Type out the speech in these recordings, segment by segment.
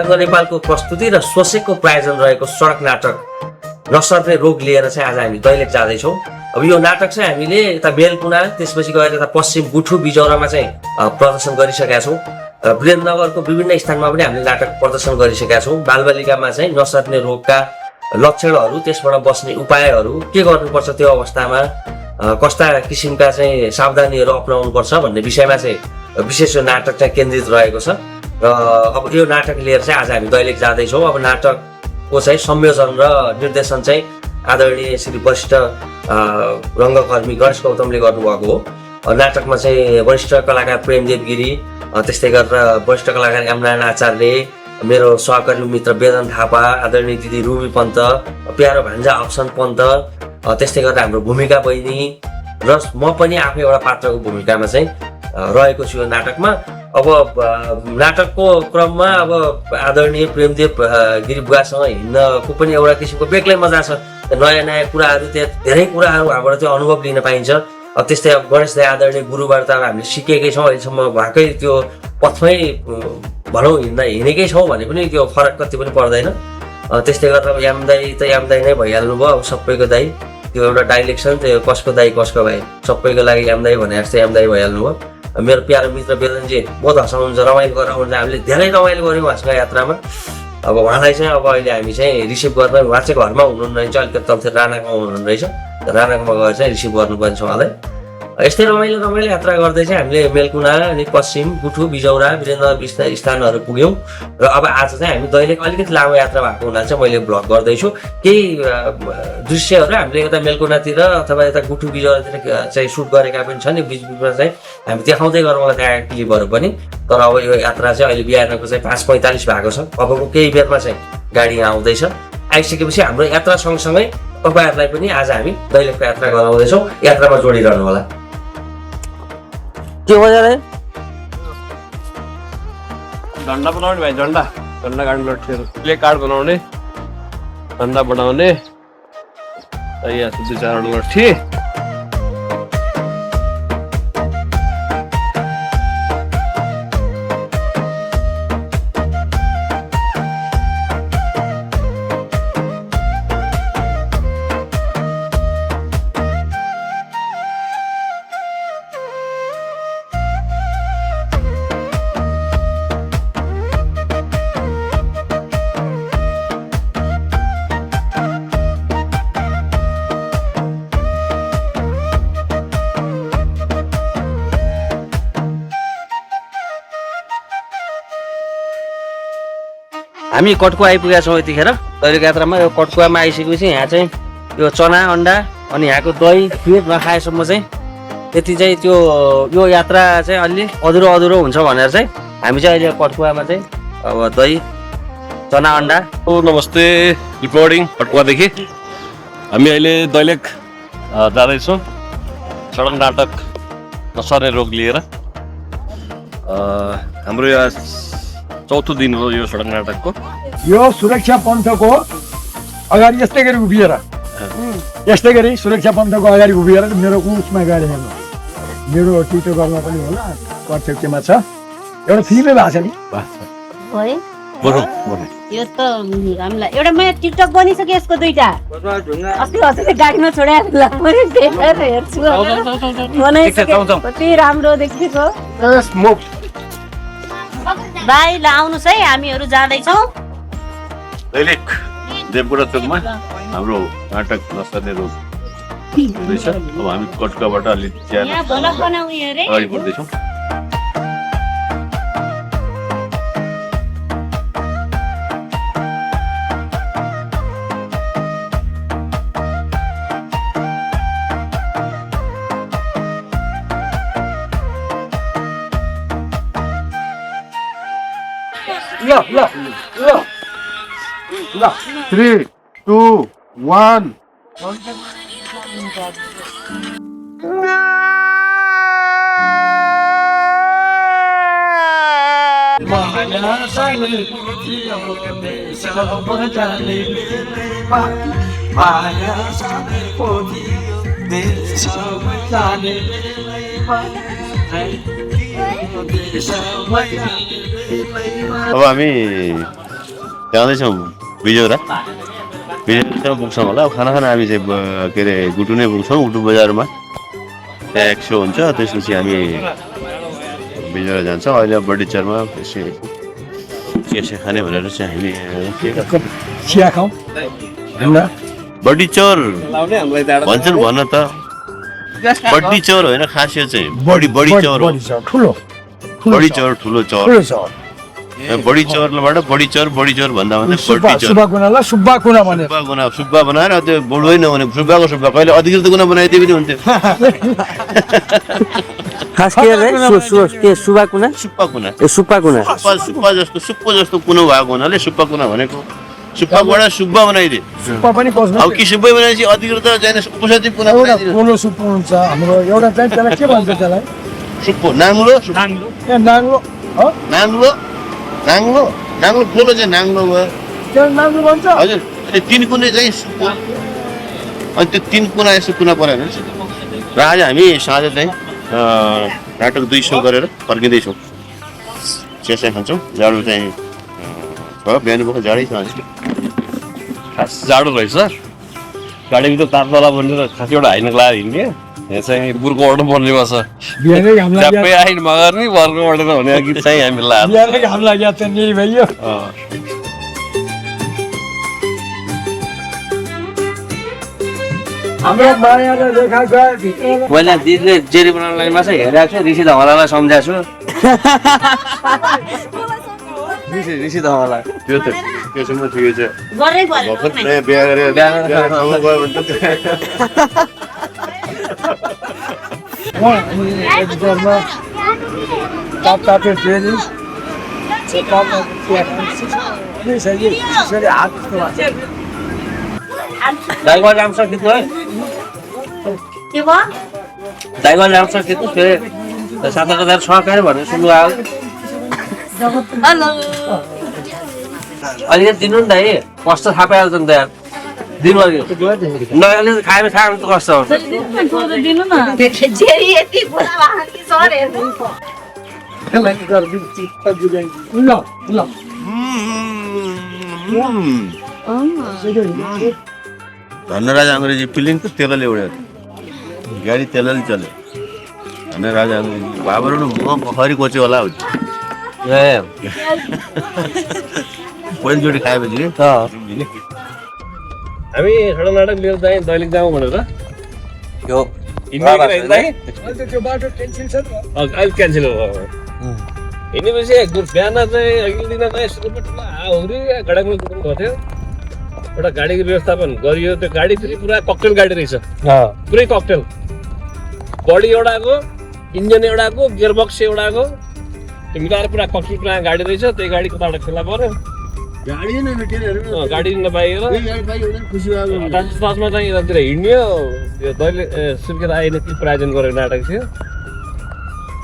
रत्न नेपालको प्रस्तुति र सोसेको प्रायोजन रहेको सडक नाटक नसर्ने रोग लिएर चाहिँ आज हामी दैलेख जाँदैछौँ। अब यो नाटक चाहिँ हामीले यता बेलकुना त्यसपछि गएर यता पश्चिम गुठु बिजौरामा चाहिँ प्रदर्शन गरिसकेका छौँ। वीरेन्द्रनगरको विभिन्न स्थानमा पनि हामीले नाटक प्रदर्शन गरिसकेका छौँ। बालबालिकामा चाहिँ नसर्ने रोगका लक्षणहरू, त्यसबाट बस्ने उपायहरू, के गर्नुपर्छ त्यो अवस्थामा, कस्ता किसिमका चाहिँ सावधानीहरू अपनाउनुपर्छ भन्ने विषयमा चाहिँ विशेष यो नाटक चाहिँ केन्द्रित रहेको छ। र अब यो नाटक लिएर चाहिँ आज हामी दैलेख जाँदैछौँ। अब नाटकको चाहिँ संयोजन र निर्देशन चाहिँ आदरणीय श्री वरिष्ठ रङ्गकर्मी गणेश गौतमले गर्नुभएको हो। नाटकमा चाहिँ वरिष्ठ कलाकार प्रेमदेव गिरी, त्यस्तै गरेर वरिष्ठ कलाकार एमनारायण आचार्य, मेरो सहकर्मी मित्र वेदन थापा, आदरणीय दिदी रुबी पन्त, प्यारो भान्जा अप्सन पन्त, त्यस्तै गरेर हाम्रो भूमिका बहिनी र म पनि आफै एउटा पात्रको भूमिकामा चाहिँ रहेको छु यो नाटकमा। अब नाटकको क्रममा अब आदरणीय प्रेमदेव गिरी बुवासँग हिँड्नको पनि एउटा किसिमको बेग्लै मजा छ। नयाँ नयाँ कुराहरू, त्यहाँ धेरै कुराहरू उहाँबाट त्यो अनुभव लिन पाइन्छ। अब त्यस्तै अब गणेश दाई आदरणीय गुरुबाट त अब हामीले सिकेकै छौँ, अहिलेसम्म भएकै त्यो पथमै भनौँ हिँडेकै छौँ भने पनि त्यो फरक कति पनि पर्दैन। त्यस्तै गरेर अब याम दाई त याम दाई नै भइहाल्नु भयो। अब सबैको दाई त्यो एउटा डाइलेक्सन, त्यो कसको दाई कसको भाइ, सबैको लागि याम दाई भने जस्तो याम दाई भइहाल्नु भयो। मेरो प्यारो मित्र वेदनजी बहुत हँसाउनुहुन्छ, रमाइलो गराउनुहुन्छ। हामीले धेरै रमाइलो गऱ्यौँ उहाँसँग यात्रामा। अब उहाँलाई चाहिँ अब अहिले हामी चाहिँ रिसिभ गर्न, उहाँ चाहिँ घरमा हुनुहुन्न रहेछ, अलिकति तलतिर रानाकोमा हुनुहुन्न रहेछ, रानाकोमा गएर चाहिँ रिसिभ गर्नुपर्ने छ उहाँलाई। यस्तै रमाइलो यात्रा गर्दै चाहिँ हामीले मेलकुना अनि पश्चिम गुठु बिजौरा वीरेन्द्रनगर स्थानहरू पुग्यौँ। र अब आज चाहिँ हामी दैलेख अलिकति लामो यात्रा भएको हुनाले चाहिँ मैले भ्लग गर्दैछु। केही दृश्यहरू हामीले यता मेलकुनातिर अथवा यता गुठु बिजौरातिर चाहिँ सुट गरेका पनि छन्। बिचमा चाहिँ हामी देखाउँदै गरौँला त्यहाँ क्लिपहरू पनि। तर अब यो यात्रा चाहिँ अहिले बिहानको चाहिँ 5:45 भएको छ। अबको केही बेरमा चाहिँ गाडी आउँदैछ। आइसकेपछि हाम्रो यात्रा सँगसँगै तपाईँहरूलाई पनि आज हामी दैलेखको यात्रा गराउँदैछौँ। यात्रामा जोडिरहनु होला। के हो यार? झन्डा बनाउने भाइ, झन्डा गाडी लट्ठीहरू, प्ले कार्ड बनाउने, झन्डा बनाउने, यहाँ दुई चारवटा लट्ठी। हामी कटकुवा आइपुगेका छौँ यतिखेर दैलेख यात्रामा। यो कटकुवामा आइसकेपछि यहाँ चाहिँ यो चना अन्डा अनि यहाँको दही फेद नखाएसम्म चाहिँ त्यति चाहिँ त्यो यो यात्रा चाहिँ अलि अधुरो हुन्छ भनेर चाहिँ हामी चाहिँ अहिले कटकुवामा चाहिँ अब दही चना अन्डा। नमस्ते, रिपोर्टिङ कटकुवादेखि। हामी अहिले दैलेख जाँदैछौँ सडक नाटक नसर्ने रोग लिएर। हाम्रो यहाँ चौथो दिन हो यो सडक नाटकको। यो सुरक्षा पन्थको अगाडि यस्तै गरी उभिएर, यस्तै गरी सुरक्षा पन्थको अगाडि उभिएर मेरो उसमा गाडी हेर्नु, मेरो ट्विटर गर्न पनि होला, प्रत्यक्षमा छ। एउटा फिल्मै भएको छ नि यो त हामीलाई एउटा मैले टिकटक बनिसके यसको दुईटा अस्ति हजुरले गाडीमा छोडेको हेर्छु कति राम्रो देखिएको भाइ। ल आउनुहोस् है, हामीहरू जाँदैछौँ दैलेख देवगुडा चोकमा हाम्रो नाटक नसर्ने रोग हुँदैछ। अब हामी कटकुवाबाट अलि अगाडि बढ्दैछौँ। ल 3, 2, 1 अब हामी जाँदैछौँ बिजौरा पुग्छौँ होला। अब खाना हामी चाहिँ के अरे गुटु नै पुग्छौँ। गुटु बजारमा त्यहाँ 100 हुन्छ, त्यसपछि हामी बिजौरा जान्छौँ। अहिले बडी चरमा के खाने भनेर चाहिँ हामी चिया खाउँ हाम्रा बडी चोर भन्छन् भन त। बडी चोर होइन, खासियत चाहिँ बडी चोर हो। ठुलो बडी चोर ठुलो चोर। ठुलो चौर बडी चोरबाट बडी चोर भन्दा भन्दा बडी चोर सुब्बा कुनालाई सुब्बा कुना भनेर सुब्बा बनाएर त्यो बोल्दै नहुने सुब्बाको सुब्बा कहिले अधिकृत गुना बनाइदिए पनि हुन्थ्यो। खास के रे के सुब्बा कुना सुब्बा कुना सुब्बा कुना सुब्बा जस्तो कुनो भएको हुनाले सुब्बा कुना भनेको सुब्बाबाट सुब्बा बनाइदिए। सुब्बा पनि पस्नु अब कि सुब्बै बनाएपछि अधिकृत चाहिँ उपसचिव कुना एउटा बनाइदिए। पोलो सुप्पो हुन्छ हाम्रो एउटा चाहिँ त्यसलाई के भन्छ त्यसलाई सुप्पो नाङ्लो ए नाङ्लो हो नाङ्लो नाङ्लो नाङ्लो पोलो चाहिँ नाङ्लो भयो। त्यो नाङ्लो भन्छ हजुर अनि 3 कुने चाहिँ सुप्पो। अनि त्यो 3 कुना यस्तो कुना पऱ्यो भने र आज हामी साँझ चाहिँ नाटक 2 सौ गरेर फर्किँदैछौँ। चिया खान्छौँ। जाडो चाहिँ छ, बिहान पख जाडै छ। खास जाडो रहेछ। गाडीभित्र तापतला भनेर खास एउटा हाइनको लगाएर हिँड्ने। यहाँ चाहिँ बुर्को ओर्नु पर्ने भएको छ। बिहानै घाम लाग्यो झ्याप्पै आइन मगर नि बर्को ओर्दैन भने गीत चाहिँ हामी लगाएर बिहानै घाम लाग्यो त नि भइयो हाम्रो मायाले देखा गए भित्र मैले दिदीले जेरी बनाउनलाई मात्रै हेरेको छु, ऋषि धमलालाई सम्झाएको छु। ऋषि धमला त्यो त त्यसमा ठिकै छ। गरै पर्यो भर्खर नयाँ बिहा गरेर ठाउँमा गयो भने त एकदममा तातो फेरि हात दाइगल राम्रोसँग खिच्नु है, के भयो दाइगल राम्रोसँग खिच्नु। फेरि 7,000 सहकारी भनेर सुन्नु आयो। हेलो अलिकति दिनु नि त है, कष्ट थाहा पाइहाल्छ नि त यार। दिनु अलिकति नयाँले खाएर खानु त कष्ट हुन्छ। दिनु न जेरी यति पुरा भएको कि सर हेर्नु ल ल धनराज अङ्ग्रेजी फिलिङ त तेलले उड्यो। गाडी तेलले चल्यो। धनराज अङ्ग्रेजी बाबर म पोखरी कोच्यो होला हो। ए पहिलोचोटि खाएपछि हामी एउटा नाटक लिएर चाहिँ दैलेख जाउँ भनेर यो त्यो बाटो टेन्सन छ नि अहिले क्यान्सल भयो। हिँडेपछि बिहान चाहिँ अघिल्लो दिन चाहिँ यस्तो ठुलो हाउरी गडाकमा कुदाउनु भएको थियो। एउटा गाडीको व्यवस्थापन गरियो। त्यो गाडी फेरि पुरा ककटेल गाडी रहेछ, पुरै ककटेल। बडी एउटाको, इन्जिन एउटाको, गियरबक्स एउटाको, त्यो मिलाएर पुरा ककटेल पुरा गाडी रहेछ। त्यही गाडी कताबाट फेला पऱ्यो, गाडी नपाइएर दसमा चाहिँ यतातिर हिँड्यो। यो दैले सुर्खेत आइने प्रायोजन गरेको नाटक थियो।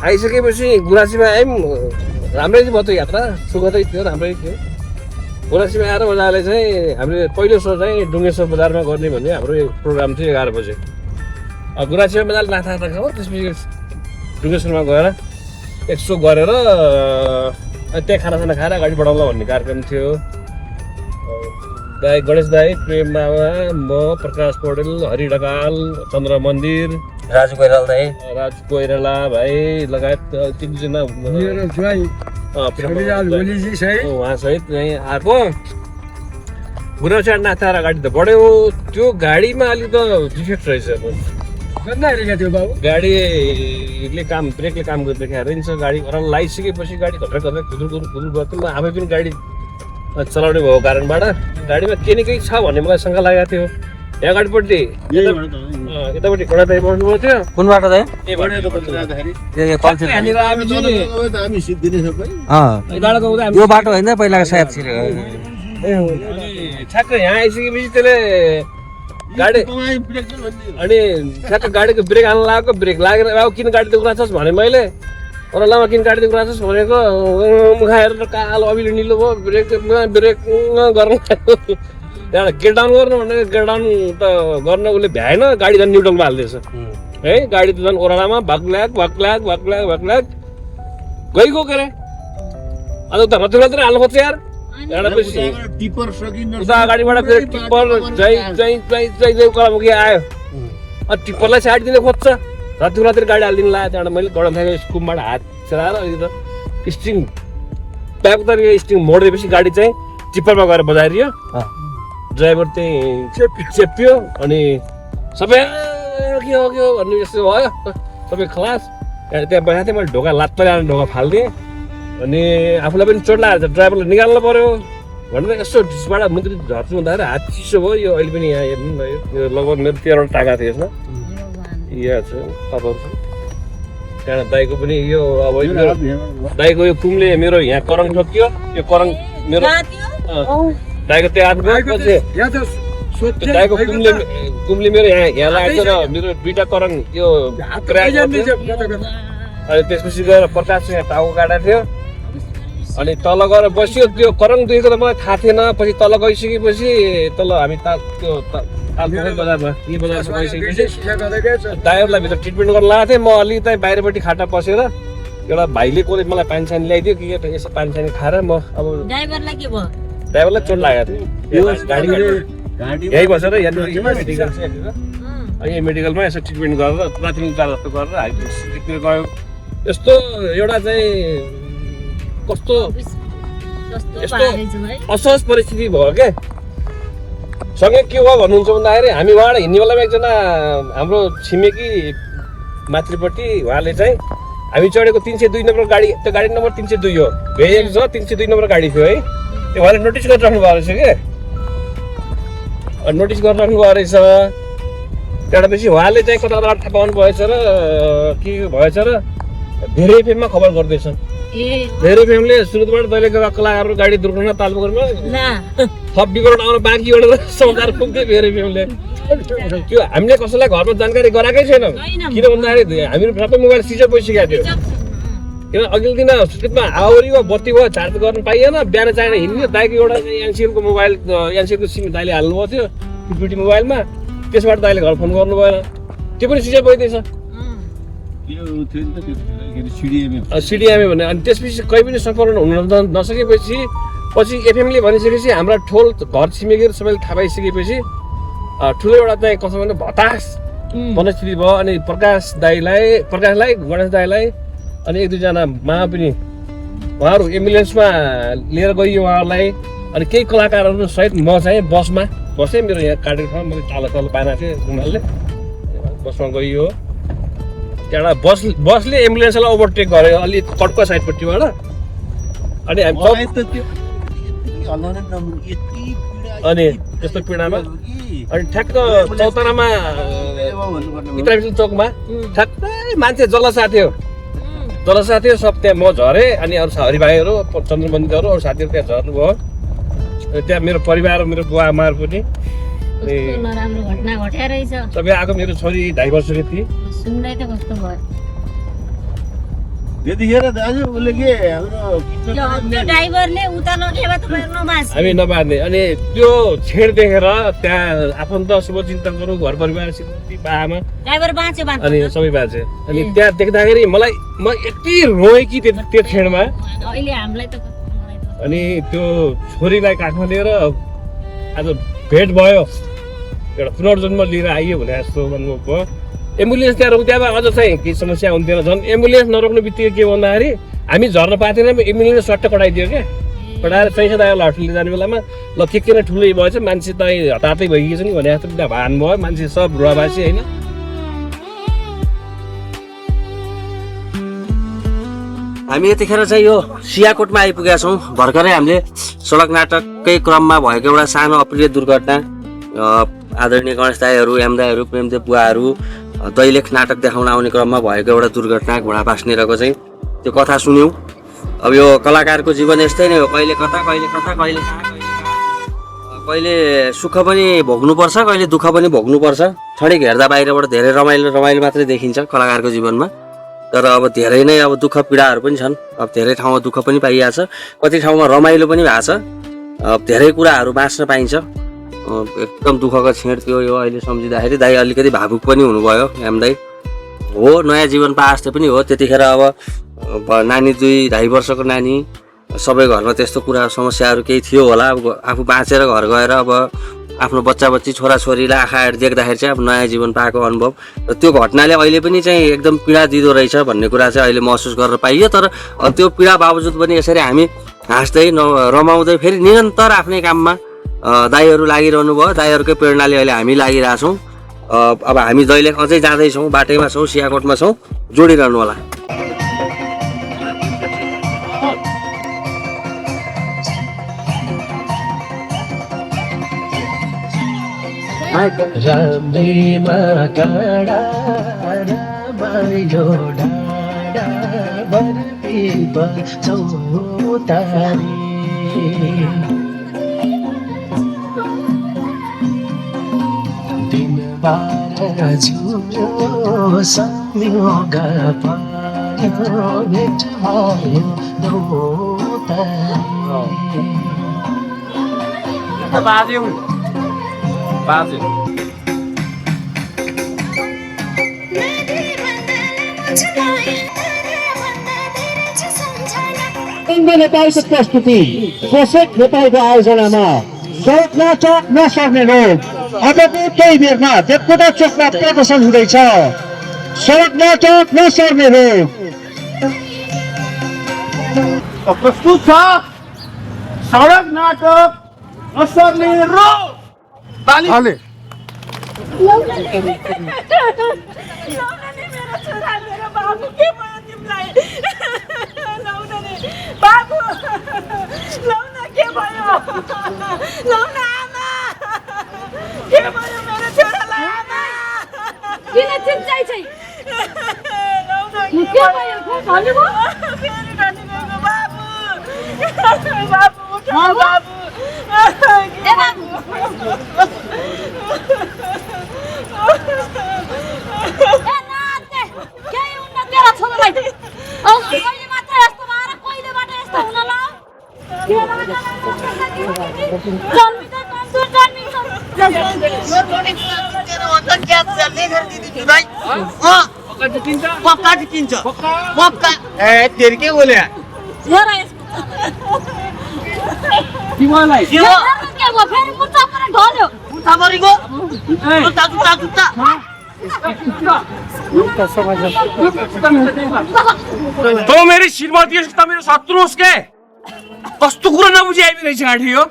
आइसकेपछि गुराँसीमा आयौँ। राम्रै भयो त यात्रा, सुखदै थियो, राम्रै थियो। गुराँसीमा आएर मजाले चाहिँ हामीले पहिलो सो चाहिँ डुङ्गेश्वर बजारमा गर्ने भन्ने हाम्रो प्रोग्राम थियो 11 बजे। गुराँसीमा मजाले नाथा खायो। त्यसपछि डुङ्गेश्वरमा गएर एक सो गरेर त्यहाँ खानासाना खाएर अगाडि बढाउँला भन्ने कार्यक्रम थियो। दाई गणेश दाई, प्रेम मामा, म, प्रकाश पौडेल, हरि ढकाल, चन्द्र मन्दिर, राजु कोइराला दाइ, राज कोइराला भाइ लगायत 3जना मेरो ज्वाइँ ओलीजी सही उहाँसहित चाहिँ आएको। गुराँसी नाथाएर अगाडि त बढ्यो। त्यो गाडीमा अलिक त डिफेक्ट रहेछ। गन्दा हेरेको थियो बाबु गाडीले काम ब्रेकले काम गर्दै हिँड्छ। गाडी ओह्रालो लगाइसकेपछि गाडी घट्रै खुदुर गर्थ्यो। म आफै पनि गाडी चलाउने भएको कारणबाट गाडीमा केही न केही छ भन्ने मलाई शङ्का लागेको थियो। यहाँ अगाडिपट्टि यतापट्टि घोडा दाइ बस्नुभएको थियो। कुन बाटो दाइ? यो बाटो होइन पहिलाको सायद ठ्याक्क यहाँ आइसकेपछि त्यसले गाडी अनि ठ्याक्क गाडीको ब्रेक हाल्न लागेको। ब्रेक लागेर अब किन गाडी दुख्न छस् भने मैले ओह्रालोमा किन गाडी दुख्न छस् भनेको मुखाएर कालो अबिलो निलो भयो। ब्रेक गर्नु त्यहाँबाट गेट डाउन गर्नु भनेको गेट डाउन त गर्न उसले भ्याएन। गाडी झन् न्युट्रलमा हालिदिएछ है। गाडी त झन् ओह्रालोमा भक्ल्याक गइगयो के अरे। अन्त त रतिर हाल्नु खोज्छ यार। उता अगाडिबाट फेरि टिप्पर जै कलामुखी आयो अनि टिप्परलाई साइड दिने खोज्छ रातिर गाडी हालिदिनु लाग्यो त्यहाँबाट मैले गडम स्कुमबाट हात चलाएर अलिकति स्ट्रिङ प्याक तरिका स्ट्रिङ मोडिदिएपछि गाडी चाहिँ टिप्परमा गएर बजाइदियो ड्राइभर चाहिँ चेप्पियो अनि सबै के हो भन्ने जस्तो भयो सबै खलास त्यहाँ बसेको थिएँ मैले ढोका लात्त ल्याएर ढोका फालिदिएँ अनि आफूलाई पनि चोट लागेको छ ड्राइभरलाई निकाल्नु पर्यो भनेर यसो डिसबाट मुद्री झर्छु भन्दाखेरि हात चिसो भयो यो अहिले पनि यहाँ हेर्नु न यो लगभग मेरो 13वटा टाका थियो यसमा यहाँ छ खबर छ त्यहाँबाट दाइको पनि यो अब दाइको यो कुमले मेरो यहाँ करङ ठोकियो यो करङ मेरो दाइको त्यो हात दाइको कुमले मेरो यहाँ लागेको र मेरो 2टा करङ यो अनि त्यसपछि गएर प्रकाश यहाँ टाउको काटेको थियो अनि तल गएर बस्यो त्यो करङ दुखेको त मलाई थाहा थिएन पछि तल गइसकेपछि तल हामी त्यो बजारमा यी बजारमा गइसकेपछि दाइहरूलाई भित्र ट्रिटमेन्ट गर्न लगाएको थिएँ म अलिकति बाहिरपट्टि खाटा पसेर एउटा भाइले कसले मलाई पानी सानी ल्याइदियो कि यसो पानी सानी खाएर म अब ड्राइभरलाई चोट लागेको थियो यहीँ बसेर मेडिकल यही मेडिकलमा यसो ट्रिटमेन्ट गरेर प्राथमिक उपचार जस्तो गरेर हाइड्रोसिटीतिर गयो यस्तो एउटा चाहिँ कस्तो यस्तो असहज परिस्थिति भयो क्या सँगै के भयो भन्नुहुन्छ भन्दाखेरि हामी उहाँबाट हिँड्ने बेलामा एकजना हाम्रो छिमेकी माथिल्लोपट्टि उहाँले चाहिँ हामी चढेको 302 नम्बर गाडी त्यो गाडी नम्बर 302 हो भेहिकल छ 302 नम्बर गाडी थियो है त्यो उहाँले नोटिस गरिराख्नु भएको रहेछ क्या नोटिस गरिराख्नु भएको रहेछ त्यहाँबाट पछि उहाँले चाहिँ कता कता थाहा पाउनु भएछ र के भएछ र धेरै एफएममा खबर गर्दैछ धेरै एफएमले सुरुबाट दैलेखका कलाकारहरू गाडी दुर्घटना तालपोखरीमा थप विवरण आउन बाँकी एउटा समाचार पुग्दै धेरै एफएमले त्यो हामीले कसैलाई घरमा जानकारी गराएकै छैनौँ किन भन्दाखेरि हामीहरू सबै मोबाइल स्विच अफ भइसकेको थियो किन अघिल्लो दिन सुत्मा हावारी वा बत्ती भयो चार्ज गर्न पाइएन बिहान चाहिने हिँड्ने दाइको एउटा एनसिएलको मोबाइल एनसिएलको सिम दाइले हाल्नुभएको थियो पिपिटी मोबाइलमा त्यसबाट दाइले घर फोन गर्नु भएन त्यो पनि स्विच अफ भइदिएछ सिडिएमए भने अनि त्यसपछि कहीँ पनि सम्पर्क हुन नसकेपछि पछि एफएमले भनिसकेपछि हाम्रा ठोल घर छिमेकीहरू सबैले थाहा पाइसकेपछि ठुलो एउटा चाहिँ कसो भने हताश मनस्थिति भयो अनि प्रकाशलाई गणेश दाईलाई अनि 1-2जना मा पनि उहाँहरू एम्बुलेन्समा लिएर गइयो उहाँहरूलाई अनि केही कलाकारहरू सहित म चाहिँ बसै मेरो यहाँ काटेको ठाउँ मैले तल पाएको थिएँ उनीहरूले बसमा गइयो त्यहाँबाट बसले एम्बुलेन्सलाई ओभरटेक गर्यो अलि कड्को साइडपट्टिबाट अनि अनि त्यस्तो पीडामा अनि ठ्याक्क चौतारामा इत्रामिसल चोकमा ठ्याक्कै मान्छे जलसा थियो सब त्यहाँ म झरेँ अनि अरू हरिभाइहरू चन्द्रबन्दीहरू अरू साथीहरू त्यहाँ झर्नुभयो त्यहाँ मेरो परिवार मेरो बुवा आमाहरू पनि सबै आएको मेरो छोरी 2.5 वर्षको थिए त्यतिखेर दाजु उसले के हामी नबार्ने अनि त्यो छेड देखेर त्यहाँ आफन्त शुभचिन्तकहरू घर परिवार आमा अनि सबै बाँचे अनि त्यहाँ देख्दाखेरि मलाई म यति रोएँ कि त्यो छेडमा अनि त्यो छोरीलाई काखमा लिएर आज भेट भयो एउटा पुनर्जन्म लिएर आइयो भने जस्तो भन्नुभएको भयो एम्बुलेन्स त्यहाँ रोक्दामा अझ चाहिँ केही समस्या हुन्थेन झन् एम्बुलेन्स नरोक्ने बित्तिकै के भन्दाखेरि हामी झर्न पाएको थिएनौँ एम्बुलेन्स सट्ट कटाइदियो क्या कटाएर चाहिँ दाइलाई हस्पिटल जाने बेलामा ल के नै ठुलै भएछ मान्छे त हतारै भइगएछ नि भने जस्तो त्यहाँ भान भयो मान्छे सब रुवाबासी होइन हामी यतिखेर चाहिँ यो सियाकोटमा आइपुगेका छौँ भर्खरै हामीले सडक नाटककै क्रममा भएको एउटा सानो अप्रिय दुर्घटना आदरणीय गणेश दाईहरू एम दाईहरू प्रेमदेव बुवाहरू दैलेख नाटक देखाउन आउने क्रममा भएको एउटा दुर्घटना घोडा बास्नेरको चाहिँ त्यो कथा सुन्यौँ अब यो कलाकारको जीवन यस्तै नै हो कहिले कता कहिले सुख पनि भोग्नुपर्छ कहिले दुःख पनि भोग्नुपर्छ क्षणिक हेर्दा बाहिरबाट धेरै रमाइलो मात्रै देखिन्छ कलाकारको जीवनमा तर अब धेरै नै अब दुःख पीडाहरू पनि छन् अब धेरै ठाउँमा दुःख पनि पाइएको छ कति ठाउँमा रमाइलो पनि भएको छ अब धेरै कुराहरू बाँच्न पाइन्छ एकदम दुःखको छेड थियो यो अहिले सम्झिँदाखेरि दाइ अलिकति भावुक पनि हुनुभयो एम दाइ हो नयाँ जीवन पाए जस्तो पनि हो त्यतिखेर अब नानी 2.5 वर्षको नानी सबै घरमा त्यस्तो कुरा समस्याहरू केही थियो होला। अब आफू बाँचेर घर गएर अब आफ्नो बच्चा बच्ची छोराछोरीलाई आँखाहरू देख्दाखेरि चाहिँ अब नयाँ जीवन पाएको अनुभव र त्यो घटनाले अहिले पनि चाहिँ एकदम पीडा दिँदो रहेछ भन्ने कुरा चाहिँ अहिले महसुस गर्न पाइयो। तर त्यो पीडा बावजुद पनि यसरी हामी हाँस्दै रमाउँदै फेरि निरन्तर आफ्नै काममा दाइहरू लागिरहनु भयो। दाइहरूकै प्रेरणाले अहिले हामी लागिरहेछौँ। अब हामी दैलेख अझै जाँदैछौँ, बाटैमा छौँ, सियाकोटमा छौँ, जोडिरहनु होला। राम्रैमा काँडा रमाइलो डाँडा बर्फी चौतारी दिनबार झुम्रो संयोग पार्यो भेट भयो दौतारी बाजे नेपालको प्रस्तुति पोषक नेपालको आयोजनामा सडक नाटक नसर्ने रोग अबको केही बेरमा देवकोटा चोकमा प्रदर्शन हुँदैछ। सडक नाटक नसर्ने रोग प्रस्तुत छ सडक नाटक नसर्ने रोग। ताली के बोले तो मेरी श्रीमती मेरो शत्रु उसके कस्तो कुरा नबुझी आइरहेछ गाडी यो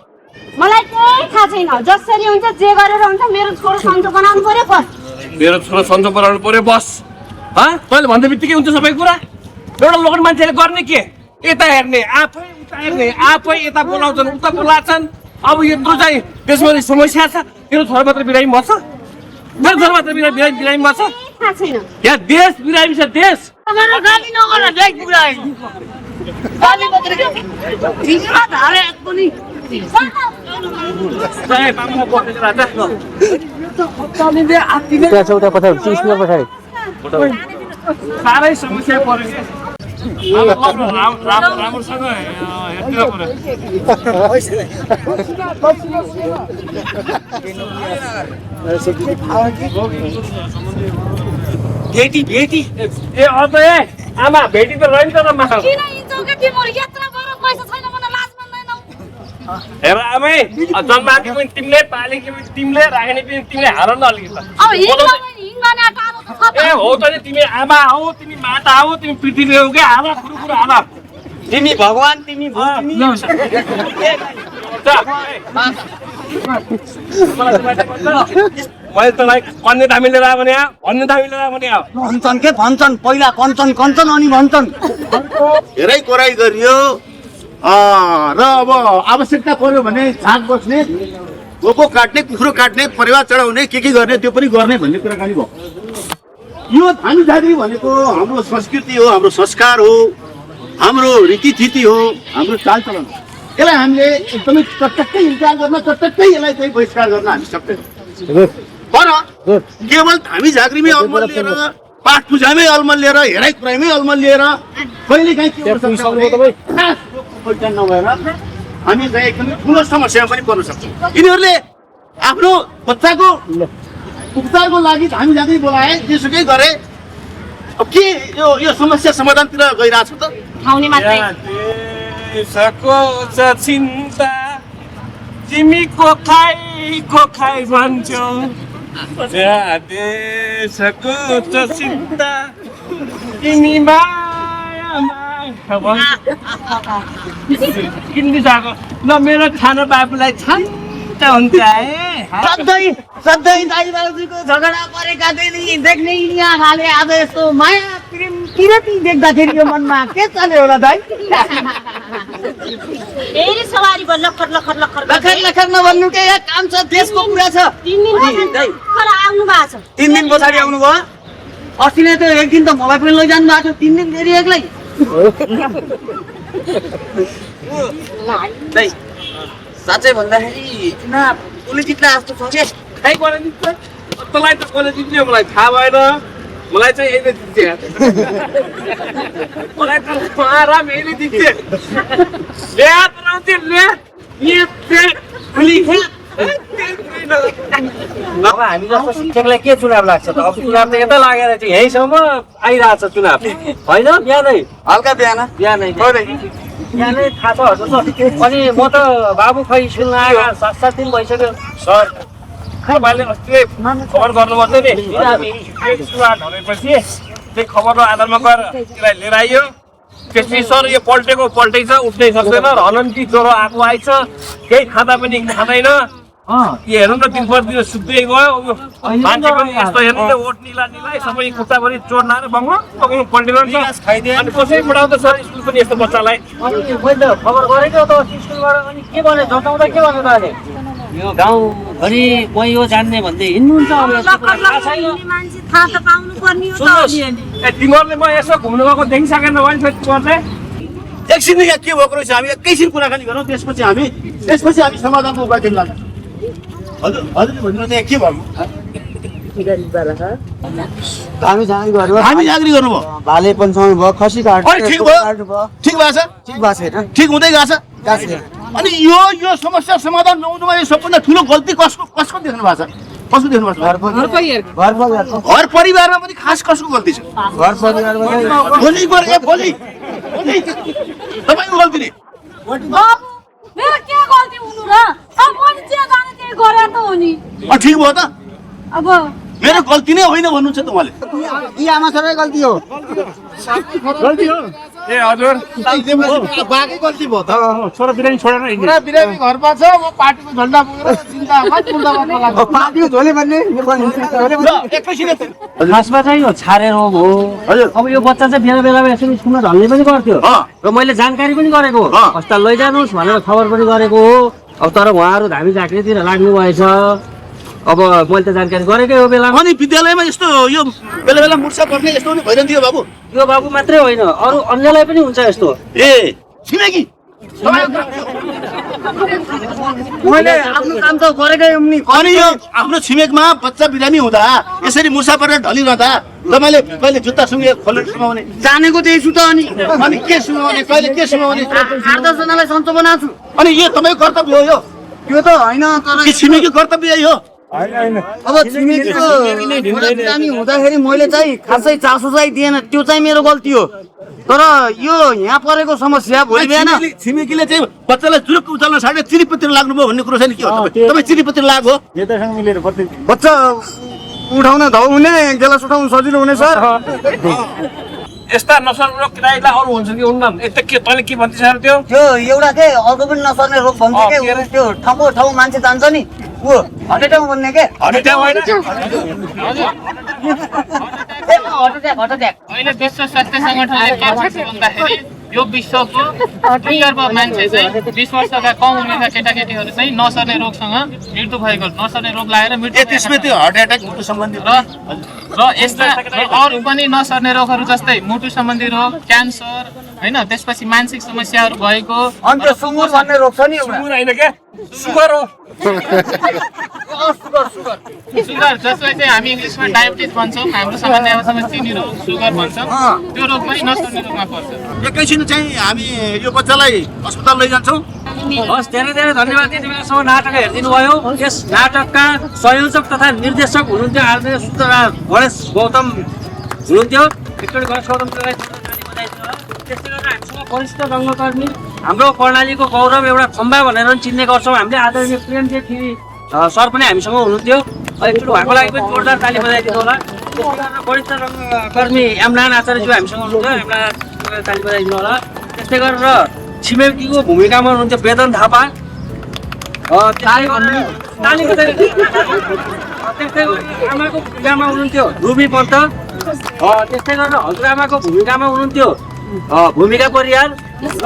मलाई केही थाहा छैन। जसरी हुन्छ जे गरेर हुन्छ मेरो छोरो सन्चो बनाउनु पर्यो बस। मेरो छोरो सन्चो बनाउनु पर्यो बस। तैँले भन्दा बित्तिकै हुन्छ सबै कुरा। एउटा लोकल मान्छेले गर्ने के यता हेर्ने आफै उता हेर्ने आफै यता बोलाउँछन् उता बोलाछन्। अब यत्रो चाहिँ देशमा समस्या छ। तेरो छोरा मात्र बिरामी मर्छ, मेरो छोरा मात्र बिरामी मर्छ। थाहा छैन। यहाँ देश बिरामी छ देश। साह्रै समस्या पर्यो राम्रोसँग हेर्तिर पर्यो। भेटी भेटी ए अझ ए आमा भेटी त रहेन त माछा किन हिँड्छौ के तिम्रो यात्रा गरेर पैसा छैन भने लाज मान्दैनौ। हेर आमै जन्माएकी पनि तिमीले पालेकी पनि तिमीले राख्ने पनि तिमीले हार न अलिकति अब हिँड्ने टाढो त छ। ए हो त नि तिमी आमा हो तिमी माता हो तिमी पृथ्वी हो क्या हाल कुरो हाल तिमी भगवान तिमी मैले तँलाई कन्ने दामी लिएर आयो भने भन्ने दामी लिएर आयो भने भन्छन् के भन्छन् पहिला कन्छन् कन्छन् अनि भन्छन् धेरै कोराइ गरियो र अब आवश्यकता पर्यो भने झाग बस्ने गोको काट्ने कुखुरो काट्ने परिवार चढाउने के गर्ने त्यो पनि गर्ने भन्ने कुराकानी भयो। यो धामी जाति भनेको हाम्रो संस्कृति हो, हाम्रो संस्कार हो, हाम्रो रीतिथिति हो, हाम्रो चालचलन। यसलाई हामीले एकदमै चटक्कै इन्कार गर्न चटक्कै यसलाई चाहिँ बहिष्कार गर्न हामी सक्दैनौँ। तर केवल धामी झाँक्रीमै अलमल लिएर पाठ पूजामै अलमल लिएर हेराइ कुराइमै अलमल लिएर कहिलेकाहीँ के पहिचान नभएर हामी चाहिँ एकदमै ठुलो समस्यामा पनि पर्न सक्छौँ। यिनीहरूले आफ्नो बच्चाको उपचारको लागि धामी झाँक्री बोलाए जेसुकै गरे। अब के यो समस्या समाधानतिर गइरहेको छ त? खाउने मात्रै देशको छ चिन्ता तिमी को खाइ भन्छौ देशको छ चिन्ता तिमी किन्नु जाको ल मेरो खाना बाबुलाई छन्त हुन्छ सधैँ दाइबाजुको झगडा परेका दिन देख्ने यहाँ खाले आज यस्तो माया प्रेम किरती देख्दाखेरि यो मनमा के चल्यो होला दाइ फेरि सवारी भयो लखर लखर लखर लखर नभन्नु के यहाँ काम छ देशको कुरा छ 3 दिन आउनु भएको छ 3 दिन पछाडि आउनु भयो अस्ति नै त एक दिन त मलाई पनि लैजानु भएको थियो 3 दिन फेरि एक्लै दाइ साँच्चै भन्दाखेरि चुनाव कसले जित्ला जस्तो छ के खै कसले जित्छ तँलाई त कसले जित्ने मलाई थाहा भएन मलाई चाहिँ यही जित्छ मलाई त आराम यही जित्छ ल्याद राउते ल्याद अब हामी जस्तो शिक्षकलाई के चुनाव लाग्छ त अब चुनाव त यता लागेर चाहिँ यहीँसम्म आइरहेछ चुनाव होइन बिहानै हल्का बिहानै बिहानै थाहा छ हजुर अनि म त बाबु खै स्कुलमा आएर 7-7 दिन भइसक्यो सर खै भाइले अस्ति खबर गर्नुपर्छ नि ढलेपछि त्यही खबरको आधारमा गएर त्यसलाई लिएर आइयो त्यसपछि सर यो पल्टै छ उठ्नै सक्दैन हनन्ती ज्वरो आएको आइछ केही खाँदा पनि खाँदैन यो हेर्नु न दिन प्रतिदिन सुत्दै गयो मान्छे पनि यस्तो हेर्नु न ओठ निला सबै खुट्टाभरि चोट लाएर बङ्गलो पल्टिनु अनि कसरी पढाउँदा सर स्कुल पनि यस्तो बच्चालाई अनि मैले त खबर गरेको त स्कुलबाट अनि के भने जताउँदा के भन्नु त अहिले यो गाउँभरि कोही हो जान्ने भन्दै हिँड्नुहुन्छ अब यस्तो कुरा थाहा छैन मान्छे थाहा त पाउनु पर्ने हो त ए तिमीहरूले म यसो घुम्नु गएको देखिसकेन भने तिमीहरूले एकछिन यहाँ के भएको रहेछ हामी एकैछिन कुराकानी गरौँ त्यसपछि हामी समाधानको उपाय दिन लाग्छौँ हजुरले भन्नु चाहिँ के भएको हामी जाँदै गर्यो हामी जागरी गर्नुभयो भाले पनि सँगै भयो खसी काट ठिक भएको छ ठिक भएको छैन ठिक हुँदै गएको छ अनि यो समस्या समाधान नहुनुमा यो सबभन्दा ठुलो गल्ती कसको देख्नु भएको छ कसको देख्नु भएको छ घर परिवारमा पनि खास कसको गल्ती छ घर परिवारमा भोलि तपाईँको गल्ती नि मेरो के गल्ती हुनु र अब मैले जे जाने त्यही गरे त हो नि ठिक भयो त अब मेरो गल्ती नै होइन भन्नुहुन्छ त उहाँले यी आमा छोराकै गल्ती हो ए हजुर बाकै गल्ती भयो त छोरा बिरामी छोडेर हिँड्ने बिरामी घरमा छ म पार्टीको झन्डा बोकेर पार्टीको झोले भन्ने खासमा चाहिँ यो छारे रोग हो अब यो बच्चा चाहिँ बेला बेलामा यसरी स्कुलमा ढल्ने पनि गर्थ्यो र मैले जानकारी पनि गरेको अस्पताल लैजानुहोस् भनेर खबर पनि गरेको हो अब तर उहाँहरू धामी झाँक्रीतिर लाग्नु भएछ अब मैले त जानकारी गरेकै हो बेलामा अनि विद्यालयमा यस्तो यो बेला बेला मुर्छा पर्ने यस्तो पनि भइरहन्थ्यो बाबु यो बाबु मात्रै होइन अरू अन्यलाई पनि हुन्छ यस्तो ए छिमेकी मैले आफ्नो काम त गरेकै हो नि अनि यो आफ्नो छिमेकमा बच्चा बिरामी हुँदा यसरी मुर्छा परेर ढलिरहँदा तपाईँले कहिले जुत्ता सुँगे खोलेर सुनाउने जानेको त्यही छु त अनि के सुनाउने कहिले के सुनाउने 8-10 जनालाई सन्चो बनाएको छु अनि यो तपाईँको कर्तव्य हो यो त्यो त होइन तर छिमेकी कर्तव्य यही हो अब छिमेकीको बिरामी हुँदाखेरि मैले चाहिँ खासै चासो चाहिँ दिएन त्यो चाहिँ मेरो गल्ती हो तर यो यहाँ परेको समस्या भोलि बिहान छिमेकीले चाहिँ बच्चालाई जुरुक्क उचाल्न साढे चिरीपतिर लाग्नुभयो भन्ने कुरो छैन के हो तपाईँ चिरीपतिर लाग्यो बच्चा उठाउन धाउ हुने गेलास उठाउन सजिलो हुने सर यस्ता नसर्ने किरायलाई अरू हुन्छ कि हुन्न एक त के तैँले के भन्दैछ त्यो त्यो एउटा के अर्को पनि नसर्ने रोग भन्छ के त्यो ठाउँको ठाउँ मान्छे जान्छ नि ऊ हटेटाउँ भन्ने के अहिले विश्व स्वास्थ्य सङ्गठनले के भन्छ भन्दाखेरि यो विश्वको 2/3 मान्छे चाहिँ 20 वर्षका कम उमेरका केटाकेटीहरू चाहिँ नसर्ने रोगसँग मृत्यु भएको नसर्ने रोग लागेर मृत्यु त्यसमा त्यो हार्ट एट्याक मुटु सम्बन्धी र यस्ता अरू पनि नसर्ने रोगहरू जस्तै मुटु सम्बन्धी रोग क्यान्सर होइन त्यसपछि मानसिक समस्याहरू भएको अनि त्यो सुँगुर भन्ने रोग छ नि एउटा सुँगुर होइन क्या सुगर हो सुगर जसलाई चाहिँ हामी इङ्ग्लिसमा डायबिटिज भन्छौँ हाम्रो सामान्य भाषामा चिनी रोग सुगर भन्छौँ त्यो रोग पनि नसर्ने रोगमा पर्छ एकैछिन चाहिँ हामी यो बच्चालाई अस्पताल लैजान्छौँ हस् धेरै धेरै धन्यवाद यति बेलासम्म नाटक हेरिदिनु भयो यस नाटकका संयोजक तथा निर्देशक हुनुहुन्थ्यो आदरणीय गणेश गौतम हुनुहुन्थ्यो एकचोटि गणेश गौतमलाई त्यसले गर्दा हामीसँग वरिष्ठ रङ्गकर्मी हाम्रो कर्णालीको गौरव एउटा खम्बा भनेर पनि चिन्ने गर्छौँ हामीले। आदरणीय प्रेमदेव गिरी सर पनि हामीसँग हुनुहुन्थ्यो। एकचोटि उहाँको लागि पनि जोरदार ताली बजाइदिनु होला। त्यसले गर्दा वरिष्ठ रङ्गकर्मी एमनारायण आचार्यज्यू हामीसँग हुनुहुन्थ्यो, एमनारायण ताली बजाइदिनु होला। त्यस्तै गरेर छिमेकीको भूमिकामा हुनुहुन्थ्यो वेदन थापा। त्यस्तै गरेर आमाको भूमिकामा हुनुहुन्थ्यो रुबी पन्त। त्यस्तै गरेर हजुरआमाको भूमिकामा हुनुहुन्थ्यो भूमिका परियार र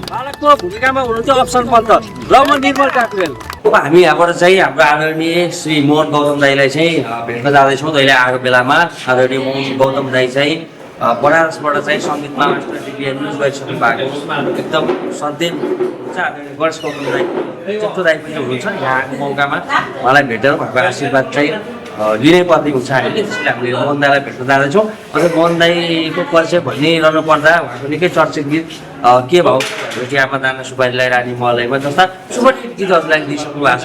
बालकको भूमिकामा हुनुहुन्थ्यो अप्सन पन्त र म निर्मल काकुरेल। अब हामी यहाँबाट चाहिँ हाम्रो आदरणीय श्री मोहन गौतम दाईलाई चाहिँ भेट्न जाँदैछौँ। अहिले आएको बेलामा आदरणीय मोहन गौतम दाई चाहिँ बनारसबाट चाहिँ सङ्गीतमा मास्टर डिग्री एडमिट गरिसक्नु भएको एकदम सन्देह हुन्छ। आदरणीय गणेश गौतम दाई चित्तो दाई पनि हुनुहुन्छ। यहाँको मौकामा उहाँलाई भेटेर उहाँको आशीर्वाद चाहिँ लिनै पर्ने हुन्छ। हामीले त्यसैले हामीले मोहन दाईलाई भेट्न जाँदैछौँ। अझ मोहन दाईको परिचय भनिरहनु पर्दा उहाँको निकै चर्चित गीत के भाउ कि आमा दाना सुपारीलाई रानी मलैमा जस्ता सुपरहिट गीतहरूलाई दिइसक्नु भएको छ।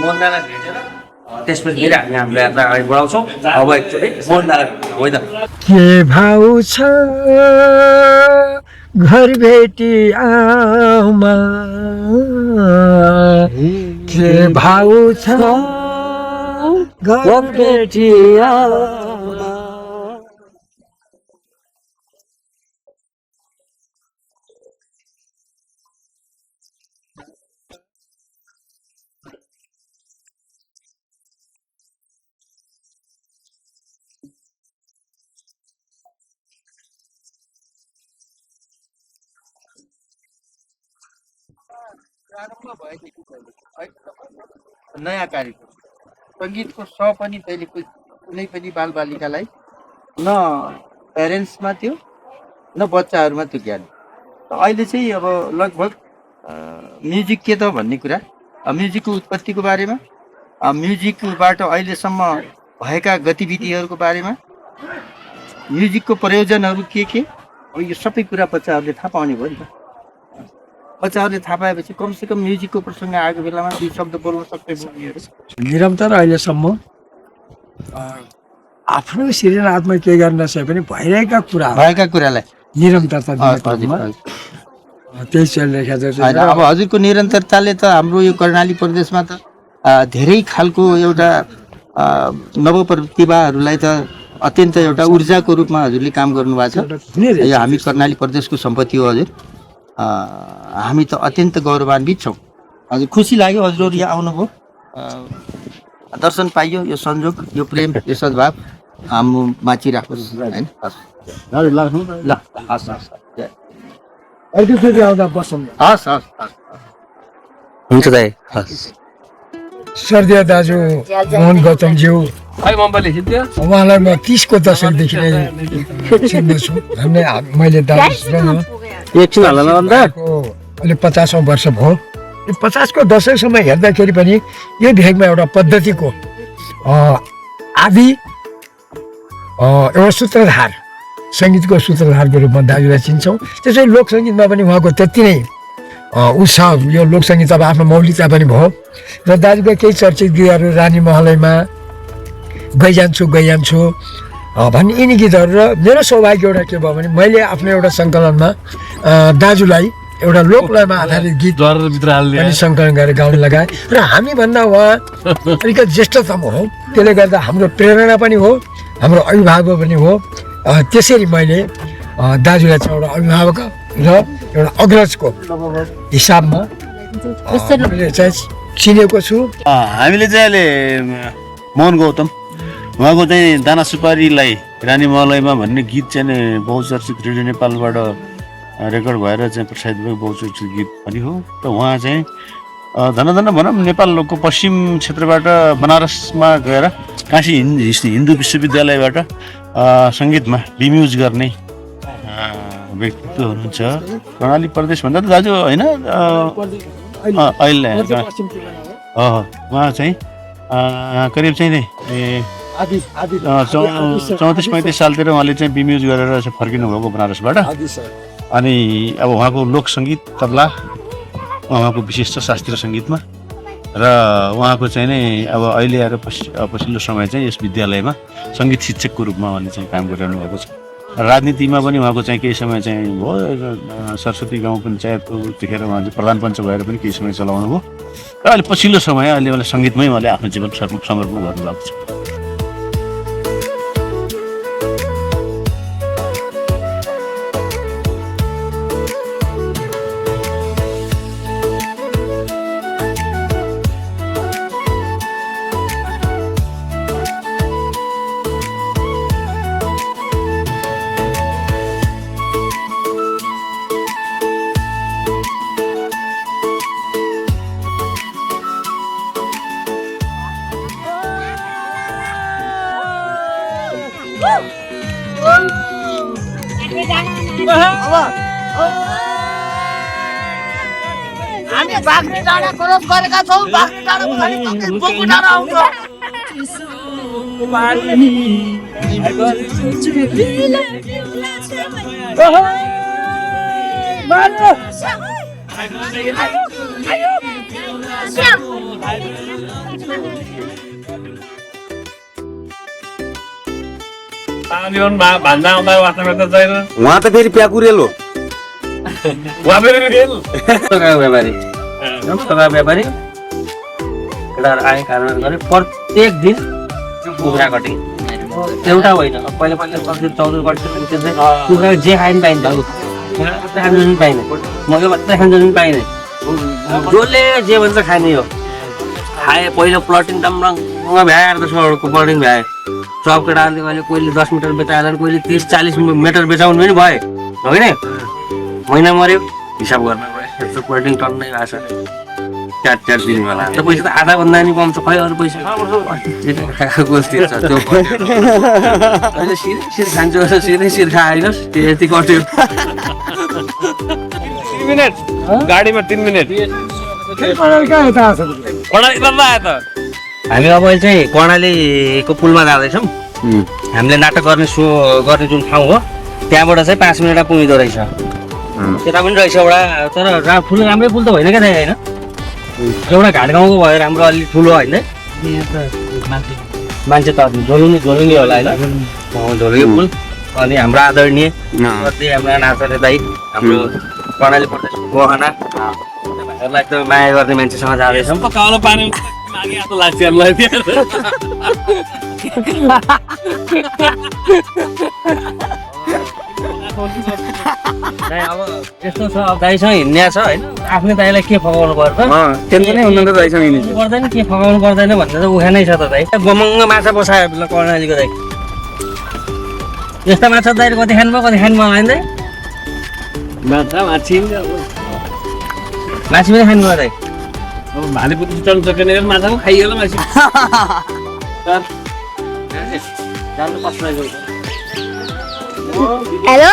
मोहन दाईलाई भेटेर त्यसपछि फेरि हामी हाम्रो यात्रा अगाडि बढाउँछौँ। अब एकचोटि मोहन दाईलाई भेट्छौँ है त। के भाउ छ घर भेटी आमा, के भाउ छ घर भेटी आमा। नयाँ कार्यक्रम सङ्गीतको स पनि पहिले कुनै पनि बालबालिकालाई न प्यारेन्ट्समा थियो न बच्चाहरूमा त्यो ज्ञान। अहिले चाहिँ अब लगभग म्युजिक के त भन्ने कुरा, म्युजिकको उत्पत्तिको बारेमा, म्युजिकबाट अहिलेसम्म भएका गतिविधिहरूको बारेमा, म्युजिकको प्रयोजनहरू के अब यो सबै कुरा बच्चाहरूले थाहा पाउने भयो नि त। बच्चाहरूले थाहा पाएपछि कमसेकम म्युजिकको प्रसङ्ग आएको बेलामा दुई शब्द बोल्न सक्ने बोलीहरू निरन्तर अहिलेसम्म आफ्नो सृजनात्मक केही गर्न नसके पनि भइरहेका कुरालाई निरन्तरता त्यही चलिरहेको छ। होइन, अब हजुरको निरन्तरताले त हाम्रो यो कर्णाली प्रदेशमा त धेरै खालको एउटा नवप्रतिभाहरूलाई त अत्यन्त एउटा ऊर्जाको रूपमा हजुरले काम गर्नुभएको छ। यो हामी कर्णाली प्रदेशको सम्पत्ति हो हजुर। हामी त अत्यन्त गौरवान्वित छौँ। हजुर खुसी लाग्यो हजुरहरू यहाँ आउनुभयो, दर्शन पाइयो, यो संयोग, यो प्रेम, यो सद्भाव हाम्रो माचिराखोस् होइन। ल हस् हस् अर्कोचोटि आउँदा बसौँ। हस् हस् हस् हुन्छ दाइ, हस्। सर्दिया दाजु मोहन गौतमज्यू, उहाँलाई म 30 को दशकदेखि नै चिन्दछु। मैले दाजुसँग अहिले 50औं वर्ष भयो। यो 50 को दशकसम्म हेर्दाखेरि पनि यो भेगमा एउटा पद्धतिको आदि एउटा सूत्रधार, सङ्गीतको सूत्रधारको रूपमा दाजुलाई चिन्छौँ। त्यसै लोक सङ्गीतमा पनि उहाँको त्यति नै उत्साह, यो लोक सङ्गीत अब आफ्नो मौलिकता पनि भयो। र दाजुका केही चर्चित गीतहरू रानी महलैमा, गइजान्छु भन्ने यिनी गीतहरू। र मेरो सौभाग्य एउटा के भयो भने मैले आफ्नो एउटा सङ्कलनमा दाजुलाई एउटा लोकलयमा आधारित गीत पनि सङ्कलन गरेर गाउन लगाएँ। र हामीभन्दा उहाँ अलिकति ज्येष्ठतम हो, त्यसले गर्दा हाम्रो प्रेरणा पनि हो, हाम्रो अभिभावक पनि हो। त्यसरी मैले दाजुलाई चाहिँ एउटा अभिभावक र एउटा अग्रजको हिसाबमा मैले चाहिँ चिनेको छु। हामीले चाहिँ अहिले मोहन गौतम उहाँको चाहिँ दाना सुपारीलाई रानी महलैमा भन्ने गीत चाहिँ बहुचर्चित रेडियो नेपालबाट रेकर्ड भएर चाहिँ प्रसारित भएको बहुचर्चित गीत पनि हो। र उहाँ चाहिँ धन भनौँ नेपाल लोकको पश्चिम क्षेत्रबाट बनारसमा गएर काशी हिन्दू विश्वविद्यालयबाट सङ्गीतमा बिम्युज गर्ने व्यक्तित्व हुनुहुन्छ। कर्णाली प्रदेशभन्दा त दाजु होइन, अहिले उहाँ चाहिँ करिब चाहिँ 34-35 सालतिर उहाँले चाहिँ बिम्युज गरेर फर्किनु भएको बनारसबाट। अनि अब उहाँको लोक सङ्गीत, तबला, उहाँको विशिष्ट शास्त्रीय सङ्गीतमा, र उहाँको चाहिँ नै अब अहिले आएर पछिल्लो समय चाहिँ यस विद्यालयमा सङ्गीत शिक्षकको रूपमा उहाँले चाहिँ काम गरिरहनु भएको छ। राजनीतिमा पनि उहाँको चाहिँ केही समय चाहिँ भयो सरस्वती गाउँ पञ्चायतको त्यतिखेर उहाँ चाहिँ प्रधान पञ्च भएर पनि केही समय चलाउनु भयो र अहिले पछिल्लो समय अहिले सङ्गीतमै उहाँले आफ्नो जीवन समर्पण गर्नुभएको छ। हामी बाख्री डाँडा क्रस गरेका छौँ। बाख्री डाँडाको लागि बोकु डाँडा आउँछ। भन्दा आउँदा वास्तवमा त छैन उहाँ त फेरि प्याकुरेल हो उहाँ फेरि रेल व्यापारी केटाहरू आए कारण गरे प्रत्येक दिन कुखुरा कटिङ एउटा होइन पहिला पहिला 14 कुखुरा जे खाए पनि पाइन्छ खानु पनि पाइने म यो मात्रै खानु पनि पाइने जसले जे भन्छ खाने हो खाए पहिला प्लटिङ राम्रो भ्याएर त सडकको प्लटिङ भ्याए सब केटाहरूले अहिले कोहीले 10 मिटर बेचाएर कोहीले 30-40 मिटर बेचाउनु पनि भयो होइन महिना मऱ्यो हिसाब गर्न गयो प्लटिङ टन्नै भएको छ 4 दिन होला त पैसा त आधा भन्दा नि कम छ खै अरू पैसा सिर खान्छु सिधै सिर खाएनस् यति कट्यो 3 मिनेट गाडीमा 3 मिनेट हामी अब चाहिँ कर्णालीको पुलमा जाँदैछौँ हामीले नाटक गर्ने सो गर्ने जुन ठाउँ हो त्यहाँबाट चाहिँ 5 मिनटमा पुगिँदो रहेछ त्यता पनि रहेछ एउटा तर ठुलो राम्रै पुल त होइन क्या दाइ होइन एउटा घाट गाउँको भयो राम्रो अलि ठुलो होइन मान्छे त झोलुङ्गे होला होइन झोलुङ्गे पुल अनि हाम्रो आदरणीय हाम्रो नाचरे दाइ हाम्रो कर्णाली प्रदेशको गहना भाइहरूलाई एकदमै माया गर्ने मान्छेसँग जाँदैछौँ कालो पानी मागे जस्तो लाग्छ हामीलाई अब यस्तो छ अब दाइसँग हिँड्ने छ होइन आफ्नै दाइलाई के फकाउनु पर्छ पर्दैन के फकाउनु पर्दैन भन्ने त उखानै छ त दाइ गमङ्ग माछा बसायो कर्णालीको दाइ यस्ता माछा दाइ कति खानुभयो कति खानुभयो होइन दाइ माछी माछी पनि खानुभयो दाइ अब भाले पुग्नु चल्न सकेन माछा पनि खाइएला माछी हेलो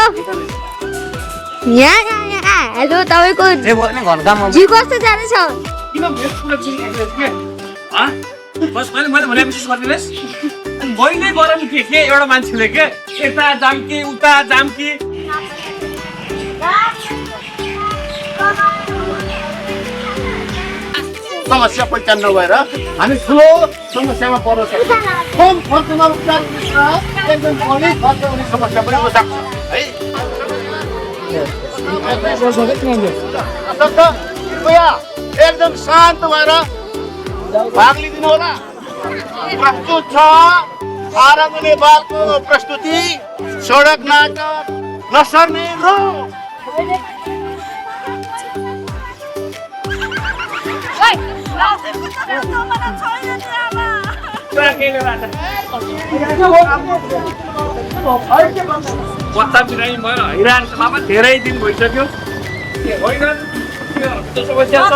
यहाँ हेलो तपाईँको जी कस्तो जाँदैछ मैले गरम के एउटा मान्छेले के यता जाम्की उता जाम्की समस्या पहिचान नभएर हामी ठुलो समस्यामा पर्न सक्छौँ। कम खर्चमा उपचार एकदम बढी खर्च हुने समस्या पनि हुन सक्छ है। कृपया एकदम शान्त भएर भाग लिदिनु होला। प्रस्तुत छ आरम्भ नेपालको प्रस्तुति सडक नाटक नसर्ने रोग। पत्ता बिरामी भयो हैरानमा पनि धेरै दिन भइसक्यो होइन समस्या छ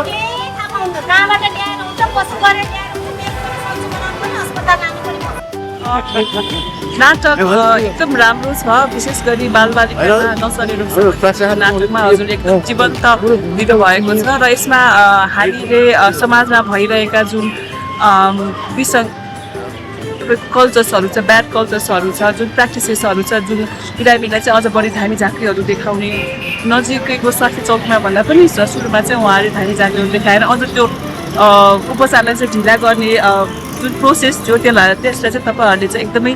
नाटक एकदम राम्रो छ विशेष गरी बालबालिकामा नसर्ने रोग नाटकमा हजुर एकदम जीवन्त दिनु भएको छ र यसमा हामीले समाजमा भइरहेका जुन कल्चर्सहरू छ ब्याड कल्चर्सहरू छ जुन प्र्याक्टिसेसहरू छ जुन बिरामीलाई चाहिँ अझ बढी धामी झाँक्रीहरू देखाउने नजिकैको साथी चौकमा भन्दा पनि सुरुमा चाहिँ उहाँहरूले धामी झाँक्रीहरू देखाएर अझ त्यो उपचारलाई चाहिँ ढिला गर्ने जुन प्रोसेस थियो त्यसलाई चाहिँ तपाईँहरूले चाहिँ एकदमै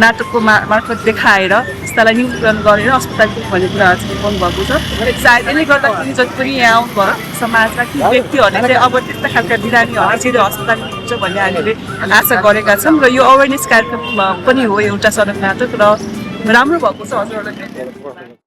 नाटकको मार्फत देखाएर यस्तालाई न्यूनीकरण गरेर अस्पताल पुग्नु भन्ने कुराहरू चाहिँ देखाउनु भएको छ। सायद यसले गर्दाखेरि जति पनि यहाँ आउनुभयो समाजका ती व्यक्तिहरूले चाहिँ अब त्यस्ता खालका बिरामीहरू चाहिँ अस्पताल पुग्छ भन्ने हामीले आशा गरेका छौँ र यो अवेरनेस कार्यक्रम पनि हो एउटा सडक नाटक र राम्रो भएको छ हजुरहरूलाई।